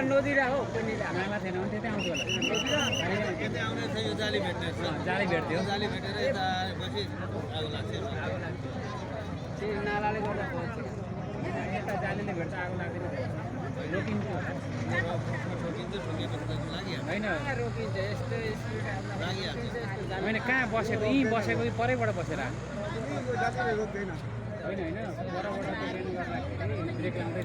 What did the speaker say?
नदी हो मामा थिएन भने त्यतै आउँथ्यो होला जाली भेट्ने जाली भेट्थ्यो जाली भेटेर यता आएपछि आगो लाग्छ नालाले गर्दा यता जालीले भेट्छ आगो लाग्दैन रोकिन्छ होइन रोकिन्छ यस्तो होइन कहाँ बसेको यहीँ बसेको कि परैबाट बसेर होइन होइन परबाट गर्दाखेरि ब्रेक लाउँदै